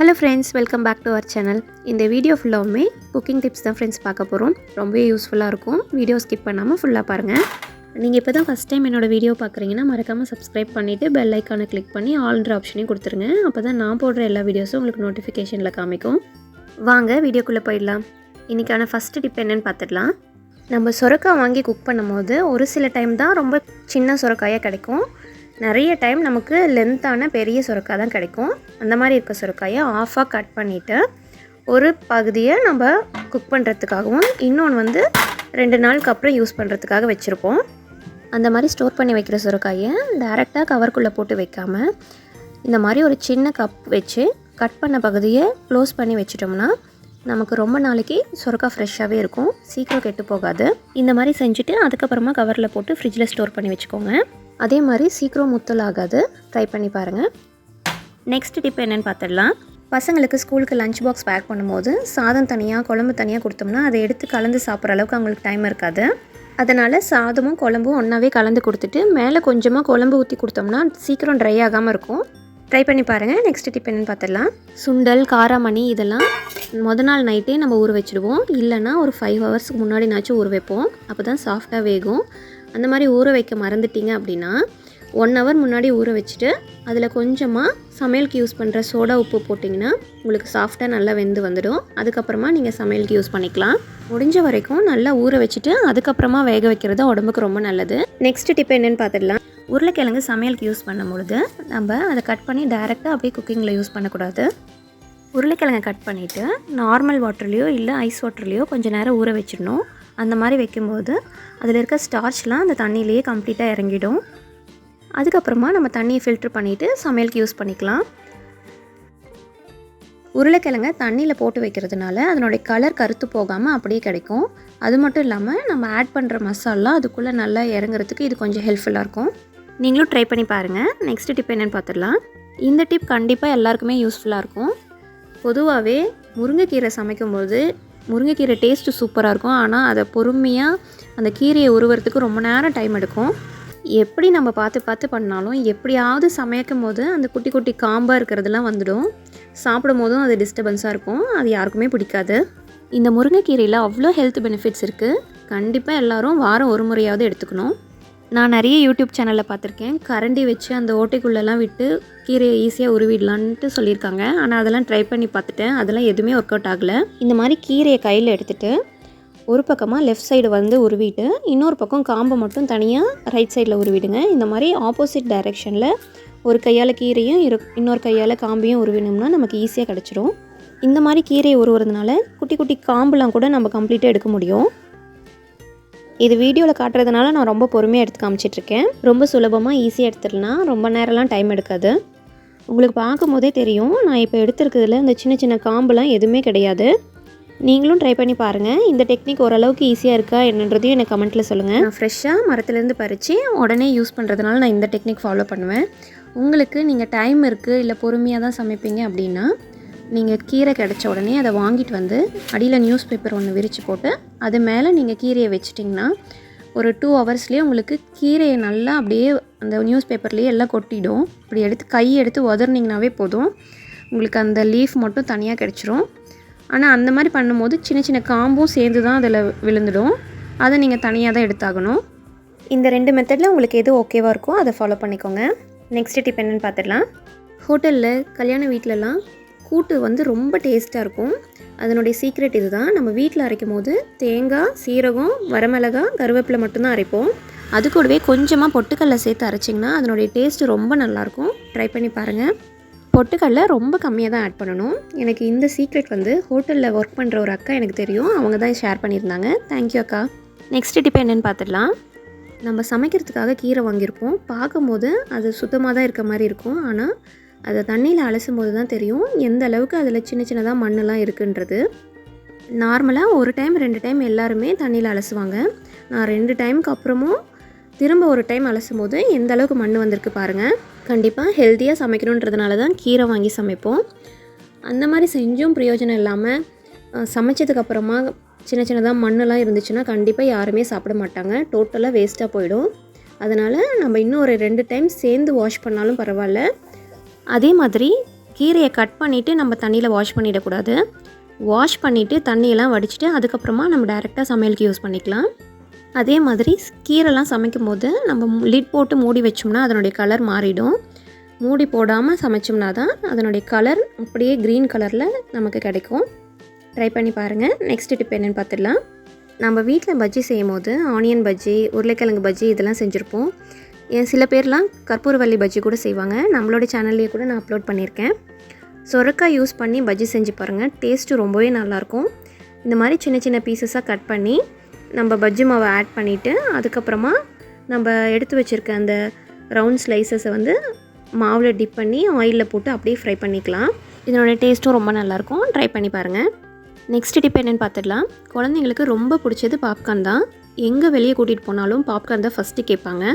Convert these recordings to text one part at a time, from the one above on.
Hello friends, welcome back to our channel. இந்த video ஃபுல்லாகவுமே cooking tips தான் friends பார்க்க போகிறோம். ரொம்பவே யூஸ்ஃபுல்லாக இருக்கும். வீடியோ ஸ்கிப் பண்ணாமல் ஃபுல்லாக பாருங்கள். நீங்கள் இப்போ தான் ஃபஸ்ட் டைம் என்னோடய வீடியோ பார்க்குறீங்கன்னா மறக்காமல் சப்ஸ்கிரைப் பண்ணிவிட்டு பெல் ஐக்கானை கிளிக் பண்ணி ஆல்ன்ற ஆப்ஷனையும் கொடுத்துருங்க. அப்போ தான் நான் போடுற எல்லா வீடியோஸும் உங்களுக்கு நோட்டிஃபிகேஷனில் காமிக்கும். வாங்க வீடியோக்குள்ளே போயிடலாம். இன்றைக்கான ஃபஸ்ட்டு டிப் என்னென்னு பார்த்துடலாம். நம்ம சுரக்காய் வாங்கி குக் பண்ணும்போது ஒரு சில டைம் தான் ரொம்ப சின்ன சுரக்காயாக கிடைக்கும். நிறைய டைம் நமக்கு லென்த்தான பெரிய சுரக்காய் தான் கிடைக்கும். அந்த மாதிரி இருக்க சுரக்காயை ஆஃபாக கட் பண்ணிவிட்டு ஒரு பகுதியை நம்ம குக் பண்ணுறதுக்காகவும் இன்னொன்று வந்து 2 நாளுக்கு அப்புறம் யூஸ் பண்ணுறதுக்காக வச்சுருப்போம். அந்த மாதிரி ஸ்டோர் பண்ணி வைக்கிற சுரக்காயை டைரெக்டாக கவருக்குள்ளே போட்டு வைக்காமல் இந்த மாதிரி ஒரு சின்ன கப் வச்சு கட் பண்ண பகுதியை க்ளோஸ் பண்ணி வச்சிட்டோம்னா நமக்கு ரொம்ப நாளைக்கு சுரக்காய் ஃப்ரெஷ்ஷாகவே இருக்கும், சீக்கிரம் கெட்டு போகாது. இந்த மாதிரி செஞ்சுட்டு அதுக்கப்புறமா கவரில் போட்டு ஃப்ரிட்ஜில் ஸ்டோர் பண்ணி வச்சுக்கோங்க. அதே மாதிரி சீக்கிரம் முத்தல் ஆகாது. ட்ரை பண்ணி பாருங்கள். நெக்ஸ்ட் டிப் என்னென்னு பார்த்துடலாம். பசங்களுக்கு ஸ்கூலுக்கு லஞ்ச் பாக்ஸ் பேக் பண்ணும்போது சாதம் தனியாக குழம்பு தனியாக கொடுத்தோம்னா அதை எடுத்து கலந்து சாப்பிட்ற அளவுக்கு அவங்களுக்கு டைம் இருக்காது. அதனால் சாதமும் குழம்பும் ஒன்றாவே கலந்து கொடுத்துட்டு மேலே கொஞ்சமாக குழம்பு ஊற்றி கொடுத்தோம்னா சீக்கிரம் ட்ரை ஆகாமல் இருக்கும். ட்ரை பண்ணி பாருங்கள். நெக்ஸ்ட் டிப் என்னென்னு பார்த்துடலாம். சுண்டல், காராமணி இதெல்லாம் நாள் நைட்டே நம்ம ஊற வச்சுடுவோம். இல்லைன்னா ஒரு 5 ஹவர்ஸ்க்கு முன்னாடினாச்சும் ஊற வைப்போம். அப்போ தான் சாஃப்டாக வேகும். அந்த மாதிரி ஊற வைக்க மறந்துட்டிங்க அப்படின்னா 1 ஹவர் முன்னாடி ஊற வச்சுட்டு அதில் கொஞ்சமாக சமையலுக்கு யூஸ் பண்ணுற சோடா உப்பு போட்டிங்கன்னா உங்களுக்கு சாஃப்டாக நல்லா வெந்து வந்துடும். அதுக்கப்புறமா நீங்கள் சமையலுக்கு யூஸ் பண்ணிக்கலாம். முடிஞ்ச வரைக்கும் நல்லா ஊற வச்சுட்டு அதுக்கப்புறமா வேக வைக்கிறது உடம்புக்கு ரொம்ப நல்லது. நெக்ஸ்ட் டிப் என்னென்னு பார்த்துடலாம். உருளைக்கிழங்கு சமையலுக்கு யூஸ் பண்ணும்பொழுது நம்ம அதை கட் பண்ணி டைரெக்டாக அப்படியே குக்கிங்கில் யூஸ் பண்ணக்கூடாது. உருளைக்கிழங்கை கட் பண்ணிவிட்டு நார்மல் வாட்டர்லேயோ இல்லை ஐஸ் வாட்டர்லேயோ கொஞ்சம் நேரம் ஊற வச்சிடணும். அந்த மாதிரி வைக்கும்போது அதில் இருக்க ஸ்டார்ச்லாம் அந்த தண்ணியிலேயே கம்ப்ளீட்டாக இறங்கிடும். அதுக்கப்புறமா நம்ம தண்ணியை ஃபில்ட்ரு பண்ணிவிட்டு சமையலுக்கு யூஸ் பண்ணிக்கலாம். உருளைக்கிழங்கை தண்ணியில் போட்டு வைக்கிறதுனால அதனுடைய கலர் கருத்து போகாமல் அப்படியே கிடைக்கும். அது மட்டும் இல்லாமல் நம்ம ஆட் பண்ணுற மசாலா அதுக்குள்ளே நல்லா இறங்குறதுக்கு இது கொஞ்சம் ஹெல்ப்ஃபுல்லாக இருக்கும். நீங்களும் ட்ரை பண்ணி பாருங்கள். நெக்ஸ்ட் டிப் என்னென்னு பார்த்துடலாம். இந்த டிப் கண்டிப்பாக எல்லாருக்குமே யூஸ்ஃபுல்லாக இருக்கும். பொதுவாகவே முருங்கைக்கீரை சமைக்கும்போது முருங்கைக்கீரை டேஸ்ட்டு சூப்பராக இருக்கும். ஆனால் அதை பொறுமையாக அந்த கீரையை உருவறதுக்கு ரொம்ப நேரம் டைம் எடுக்கும். எப்படி நம்ம பார்த்து பண்ணாலும் எப்படியாவது சமைக்கும் போது அந்த குட்டி குட்டி காம்பாக இருக்கிறதுலாம் வந்துடும். சாப்பிடும் போதும் அது டிஸ்டர்பன்ஸாக இருக்கும். அது யாருக்குமே பிடிக்காது. இந்த முருங்கைக்கீரையில் அவ்வளோ ஹெல்த் பெனிஃபிட்ஸ் இருக்குது. கண்டிப்பாக எல்லோரும் வாரம் ஒரு முறையாவது எடுத்துக்கணும். நான் நிறைய யூடியூப் சேனலில் பார்த்துருக்கேன். கரண்டி வச்சு அந்த ஓட்டைக்குள்ளெல்லாம் விட்டு கீரையை ஈஸியாக உருவிடலான்ட்டு சொல்லியிருக்காங்க. ஆனால் அதெல்லாம் ட்ரை பண்ணி பார்த்துட்டேன். அதெல்லாம் எதுவுமே ஒர்க் அவுட் ஆகலை. இந்த மாதிரி கீரையை கையில் எடுத்துகிட்டு ஒரு பக்கமாக லெஃப்ட் சைடு வந்து உருவிட்டு இன்னொரு பக்கம் காம்பை மட்டும் தனியாக ரைட் சைடில் உருவிடுங்க. இந்த மாதிரி ஆப்போசிட் டைரெக்ஷனில் ஒரு கையால் கீரையும் இன்னொரு கையால் காம்பையும் உருவினோம்னா நமக்கு ஈஸியாக கிடச்சிரும். இந்த மாதிரி கீரையை உருவுறதுனால குட்டி குட்டி காம்புலாம் கூட நம்ம கம்ப்ளீட்டாக எடுக்க முடியும். இது வீடியோவில் காட்டுறதுனால நான் ரொம்ப பொறுமையாக எடுத்து காமிச்சிட்ருக்கேன். ரொம்ப சுலபமாக ஈஸியாக எடுத்துடலாம். ரொம்ப நேரம்லாம் டைம் எடுக்காது. உங்களுக்கு பார்க்கும் போதே தெரியும் நான் இப்போ எடுத்துருக்கிறதுல இந்த சின்ன சின்ன காம்புலாம் எதுவுமே கிடையாது. நீங்களும் ட்ரை பண்ணி பாருங்கள். இந்த டெக்னிக் ஓரளவுக்கு ஈஸியாக இருக்கா என்னன்றதையும் எனக்கு கமெண்ட்டில் சொல்லுங்கள். நான் ஃப்ரெஷ்ஷாக மரத்துலேருந்து பறித்து உடனே யூஸ் பண்ணுறதுனால நான் இந்த டெக்னிக் ஃபாலோ பண்ணுவேன். உங்களுக்கு நீங்கள் டைம் இருக்குது இல்லை பொறுமையாக தான் சமைப்பீங்க அப்படின்னா நீங்கள் கீரை கிடச்ச உடனே அதை வாங்கிட்டு வந்து அடியில் நியூஸ் பேப்பர் ஒன்று விரித்து போட்டு அது மேலே நீங்கள் கீரையை வச்சிட்டிங்கன்னா ஒரு 2 ஹவர்ஸ்லேயே உங்களுக்கு கீரையை நல்லா அப்படியே அந்த நியூஸ் பேப்பர்லேயே எல்லாம் கொட்டிடும். இப்படி எடுத்து உதறினீங்கனாவே போதும். உங்களுக்கு அந்த லீஃப் மட்டும் தனியாக கிடச்சிரும். ஆனால் அந்த மாதிரி பண்ணும்போது சின்ன சின்ன காம்பும் சேர்ந்து தான் அதில் விழுந்துடும். அதை நீங்கள் தனியாக தான் எடுத்தாகணும். இந்த 2 மெத்தடில் உங்களுக்கு எது ஓகேவாக இருக்கோ அதை ஃபாலோ பண்ணிக்கோங்க. நெக்ஸ்ட் டிப் என்னென்னு பார்த்துடலாம். ஹோட்டலில் கல்யாண வீட்டிலலாம் கூட்டு வந்து ரொம்ப டேஸ்ட்டாக இருக்கும். அதனுடைய சீக்ரெட் இது தான். நம்ம வீட்டில் அரைக்கும் போது தேங்காய், சீரகம், வரமிளகாய், கருவேப்பிலை மட்டும்தான் அரைப்போம். அது கூடவே கொஞ்சமாக பொட்டுக்கடலை சேர்த்து அரைச்சிங்கன்னா அதனுடைய டேஸ்ட்டு ரொம்ப நல்லாயிருக்கும். ட்ரை பண்ணி பாருங்கள். பொட்டுக்கடலை ரொம்ப கம்மியாக தான் ஆட் பண்ணணும். எனக்கு இந்த சீக்ரெட் வந்து ஹோட்டலில் ஒர்க் பண்ணுற ஒரு அக்கா எனக்கு தெரியும். அவங்க தான் ஷேர் பண்ணியிருந்தாங்க. தேங்க்யூ அக்கா. நெக்ஸ்ட் டிப் என்னென்னு பார்த்துடலாம். நம்ம சமைக்கிறதுக்காக கீரை வாங்கியிருப்போம். பார்க்கும்போது அது சுத்தமாக தான் இருக்க மாதிரி இருக்கும். ஆனால் அதை தண்ணியில் அலசும் போது தான் தெரியும் எந்த அளவுக்கு அதில் சின்ன சின்னதாக மண்ணெல்லாம் இருக்குன்றது. நார்மலாக 1 டைம் 2 டைம் எல்லாருமே தண்ணியில் அலசுவாங்க. நான் 2 டைமுக்கு அப்புறமும் திரும்ப ஒரு டைம் அலசும் போது எந்த அளவுக்கு மண் வந்திருக்கு பாருங்கள். கண்டிப்பாக ஹெல்த்தியாக சமைக்கணுன்றதுனால தான் கீரை வாங்கி சமைப்போம். அந்த மாதிரி செஞ்சும் பிரயோஜனம் இல்லாமல் சமைச்சதுக்கப்புறமா சின்ன சின்னதாக மண்ணெல்லாம் இருந்துச்சுன்னா கண்டிப்பாக யாருமே சாப்பிட மாட்டாங்க. டோட்டலாக வேஸ்ட்டாக போயிடும். அதனால் நம்ம இன்னும் ஒரு 2 டைம் சேர்ந்து வாஷ் பண்ணாலும் பரவாயில்ல. அதே மாதிரி கீரையை கட் பண்ணிவிட்டு நம்ம தண்ணியில் வாஷ் பண்ணிடக்கூடாது. வாஷ் பண்ணிவிட்டு தண்ணியெல்லாம் வடிச்சிட்டு அதுக்கப்புறமா நம்ம டைரெக்டாக சமையலுக்கு யூஸ் பண்ணிக்கலாம். அதே மாதிரி கீரைலாம் சமைக்கும் போது நம்ம லிட் போட்டு மூடி வச்சோம்னா அதனுடைய கலர் மாறிடும். மூடி போடாமல் சமைச்சோம்னா தான் அதனுடைய கலர் அப்படியே க்ரீன் கலரில் நமக்கு கிடைக்கும். ட்ரை பண்ணி பாருங்கள். நெக்ஸ்ட் டிப் என்னென்னு பார்த்துடலாம். நம்ம வீட்டில் பஜ்ஜி செய்யும் போது ஆனியன் பஜ்ஜி, உருளைக்கிழங்கு பஜ்ஜி இதெல்லாம் செஞ்சுருப்போம். சில பேர்லாம் கற்பூரவள்ளி பஜ்ஜி கூட செய்வாங்க. நம்மளோட சேனல்லேயே கூட நான் அப்லோட் பண்ணியிருக்கேன். சொரக்காய் யூஸ் பண்ணி பஜ்ஜி செஞ்சு பாருங்கள். டேஸ்ட்டு ரொம்பவே நல்லாயிருக்கும். இந்த மாதிரி சின்ன சின்ன பீசஸாக கட் பண்ணி நம்ம பஜ்ஜி மாவை ஆட் பண்ணிவிட்டு அதுக்கப்புறமா நம்ம எடுத்து வச்சுருக்க அந்த ரவுண்ட் ஸ்லைசஸை வந்து மாவில் டிப் பண்ணி ஆயிலில் போட்டு அப்படியே ஃப்ரை பண்ணிக்கலாம். இதனோட டேஸ்ட்டும் ரொம்ப நல்லாயிருக்கும். ட்ரை பண்ணி பாருங்கள். நெக்ஸ்ட் டிப் என்னென்னு பார்த்துடலாம். குழந்தைங்களுக்கு ரொம்ப பிடிச்சது பாப்கார்ன் தான். எங்கே வெளியே கூட்டிகிட்டு போனாலும் பாப்கார்ன் தான் ஃபஸ்ட்டு கேட்பாங்க.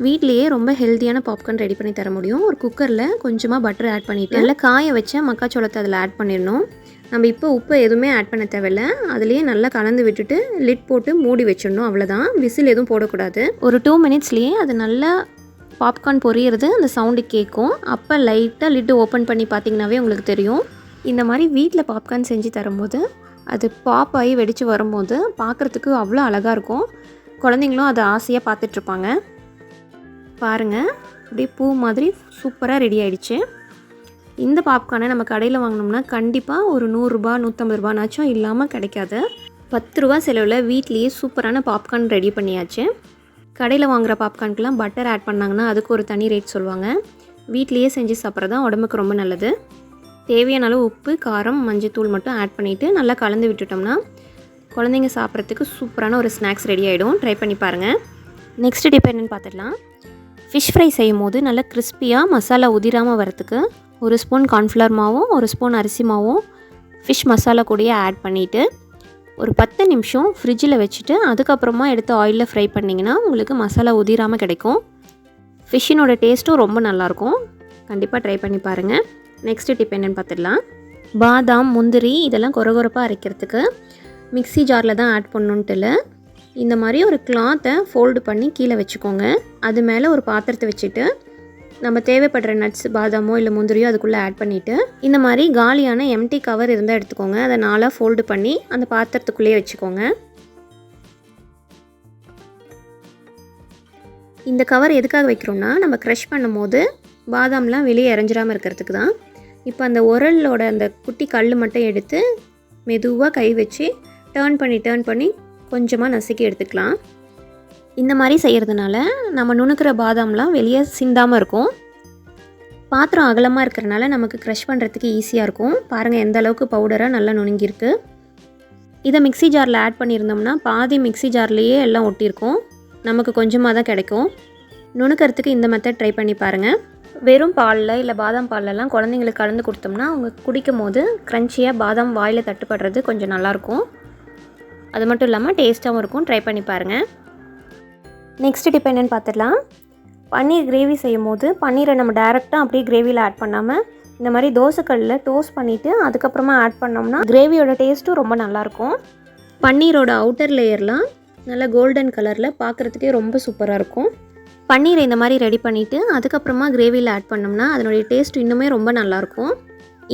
வீட்லேயே ரொம்ப ஹெல்த்தியான பாப்கார்ன் ரெடி பண்ணி தர முடியும். ஒரு குக்கரில் கொஞ்சமாக பட்டர் ஆட் பண்ணிவிட்டு நல்லா காய வச்ச மக்காச்சோளத்தை அதில் ஆட் பண்ணிடணும். நம்ம இப்போ உப்பு எதுவுமே ஆட் பண்ண தேவையில்ல. அதுலேயே நல்லா கலந்து விட்டுட்டு லிட் போட்டு மூடி வச்சிடணும். அவ்வளோதான். விசில் எதுவும் போடக்கூடாது. ஒரு 2 மினிட்ஸ்லேயே அது நல்லா பாப்கார்ன் பொரியிறது அந்த சவுண்டு கேட்கும். அப்போ லைட்டாக லிட்டு ஓப்பன் பண்ணி பார்த்திங்கனாவே உங்களுக்கு தெரியும். இந்த மாதிரி வீட்டில் பாப்கார்ன் செஞ்சு தரும்போது அது பாப் ஆகி வெடித்து வரும்போது பார்க்குறதுக்கு அவ்வளோ அழகாக இருக்கும். குழந்தைங்களும் அதை ஆசையாக பார்த்துட்ருப்பாங்க. பாருங்கள், அப்படியே பூ மாதிரி சூப்பராக ரெடி ஆகிடுச்சு. இந்த பாப்கார்னை நம்ம கடையில் வாங்கினோம்னா கண்டிப்பாக ஒரு 100 ரூபா 150 ரூபானாச்சும் இல்லாமல் கிடைக்காது. 10 ரூபா செலவில் வீட்லேயே சூப்பரான பாப்கார்ன் ரெடி பண்ணியாச்சு. கடையில் வாங்குகிற பாப்கார்னுக்கெலாம் பட்டர் ஆட் பண்ணாங்கன்னா அதுக்கு ஒரு தனி ரேட் சொல்லுவாங்க. வீட்லேயே செஞ்சு சாப்பிட்றது தான் உடம்புக்கு ரொம்ப நல்லது. தேவையான அளவு உப்பு, காரம், மஞ்சத்தூள் மட்டும் ஆட் பண்ணிவிட்டு நல்லா கலந்து விட்டுட்டோம்னா குழந்தைங்க சாப்பிட்றதுக்கு சூப்பரான ஒரு ஸ்நாக்ஸ் ரெடி ஆகிடும். ட்ரை பண்ணி பாருங்கள். நெக்ஸ்ட் டிப் என்னென்னு பார்த்துடலாம். ஃபிஷ் ஃப்ரை செய்யும் போது நல்லா கிறிஸ்பியாக மசாலா உதிராமல் வரத்துக்கு 1 ஸ்பூன் கார்ன்ஃப்ளவர் மாவும் 1 ஸ்பூன் அரிசி மாவும் ஃபிஷ் மசாலா கூடயே ஆட் பண்ணிவிட்டு ஒரு 10 நிமிஷம் ஃப்ரிட்ஜில் வச்சுட்டு அதுக்கப்புறமா எடுத்து ஆயிலில் ஃப்ரை பண்ணிங்கன்னா உங்களுக்கு மசாலா உதிராமல் கிடைக்கும். ஃபிஷ்ஷினோட டேஸ்ட்டும் ரொம்ப நல்லாயிருக்கும். கண்டிப்பாக ட்ரை பண்ணி பாருங்கள். நெக்ஸ்ட் டிப் என்னென்னு பார்த்துடலாம். பாதாம், முந்திரி இதெல்லாம் கொரகொரப்பாக அரைக்கிறதுக்கு மிக்ஸி ஜாரில் தான் ஆட் பண்ணணுன்ட்டு இல்லை. இந்த மாதிரி ஒரு கிளாத்தை ஃபோல்டு பண்ணி கீழே வச்சுக்கோங்க. அது மேலே ஒரு பாத்திரத்தை வச்சுட்டு நம்ம தேவைப்படுற நட்ஸ், பாதாமோ இல்லை முந்திரியோ அதுக்குள்ளே ஆட் பண்ணிவிட்டு இந்த மாதிரி காலியான எம்டி கவர் இருந்தால் எடுத்துக்கோங்க. அதை 4 ஃபோல்டு பண்ணி அந்த பாத்திரத்துக்குள்ளேயே வச்சுக்கோங்க. இந்த கவர் எதுக்காக வைக்கிறோம்னா நம்ம க்ரஷ் பண்ணும்போது பாதாம்லாம் வெளியே இறஞ்சிடாமல் இருக்கிறதுக்கு தான். இப்போ அந்த உரலோட அந்த குட்டி கல் மட்டும் எடுத்து மெதுவாக கை வச்சு டேர்ன் பண்ணி கொஞ்சமாக நசுக்கி எடுத்துக்கலாம். இந்த மாதிரி செய்கிறதுனால நம்ம நுணுக்கிற பாதாம்லாம் வெளியே சிந்தாமல் இருக்கும். பாத்திரம் அகலமாக இருக்கிறனால நமக்கு க்ரஷ் பண்ணுறதுக்கு ஈஸியாக இருக்கும். பாருங்கள் எந்த அளவுக்கு பவுடராக நல்லா நுணுங்கியிருக்கு. இதை மிக்ஸி ஜாரில் ஆட் பண்ணியிருந்தோம்னா பாதி மிக்ஸி ஜார்லேயே எல்லாம் ஒட்டியிருக்கும். நமக்கு கொஞ்சமாக தான் கிடைக்கும். நுணுக்கிறதுக்கு இந்த மெத்தட் ட்ரை பண்ணி பாருங்கள். வெறும் பாலில் இல்லை பாதாம் பால்லலாம் குழந்தைங்களுக்கு கலந்து கொடுத்தோம்னா அவங்க குடிக்கும் போது க்ரன்ச்சியாக பாதாம் வாயில் தட்டுப்படுறது கொஞ்சம் நல்லாயிருக்கும். அது மட்டும் இல்லாமல் டேஸ்ட்டாகவும் இருக்கும். ட்ரை பண்ணி பாருங்கள். நெக்ஸ்ட் டிப் என்னென்னு பார்த்துடலாம். பன்னீர் கிரேவி செய்யும் போது பன்னீரை நம்ம டேரெக்டாக அப்படியே கிரேவியில் ஆட் பண்ணாமல் இந்த மாதிரி தோசைக்கல்லில் டோஸ்ட் பண்ணிவிட்டு அதுக்கப்புறமா ஆட் பண்ணோம்னா கிரேவியோட டேஸ்ட்டும் ரொம்ப நல்லாயிருக்கும். பன்னீரோட அவுட்டர் லேயர்லாம் நல்லா கோல்டன் கலரில் பார்க்குறதுக்கே ரொம்ப சூப்பராக இருக்கும். பன்னீரை இந்த மாதிரி ரெடி பண்ணிவிட்டு அதுக்கப்புறமா கிரேவியில் ஆட் பண்ணோம்னா அதனுடைய டேஸ்ட் இன்னுமே ரொம்ப நல்லாயிருக்கும்.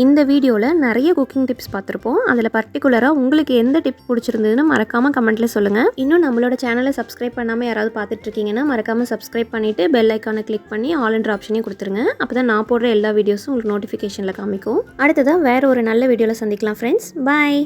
இந்த வீடியோவில் நிறைய குக்கிங் டிப்ஸ் பார்த்துருப்போம். அதில் பர்டிகுலராக உங்களுக்கு எந்த டிப் பிடிச்சிருந்ததுன்னு மறக்காமல் கமெண்ட்டில் சொல்லுங்கள். இன்னும் நம்மளோட சேனலை சப்ஸ்கிரைப் பண்ணாமல் யாராவது பார்த்துட்ருக்கீங்கன்னா மறக்காமல் சப்ஸ்கிரைப் பண்ணிவிட்டு பெல் ஐக்கானை கிளிக் பண்ணி ஆல் என்ற ஆப்ஷனையும் கொடுத்துருங்க. அப்போ தான் நான் போடுற எல்லா வீடியோஸும் உங்களுக்கு நோட்டிஃபிகேஷனில் காமிக்கும். அடுத்ததாக வேறு ஒரு நல்ல வீடியோவில் சந்திக்கலாம் ஃப்ரெண்ட்ஸ். பாய்.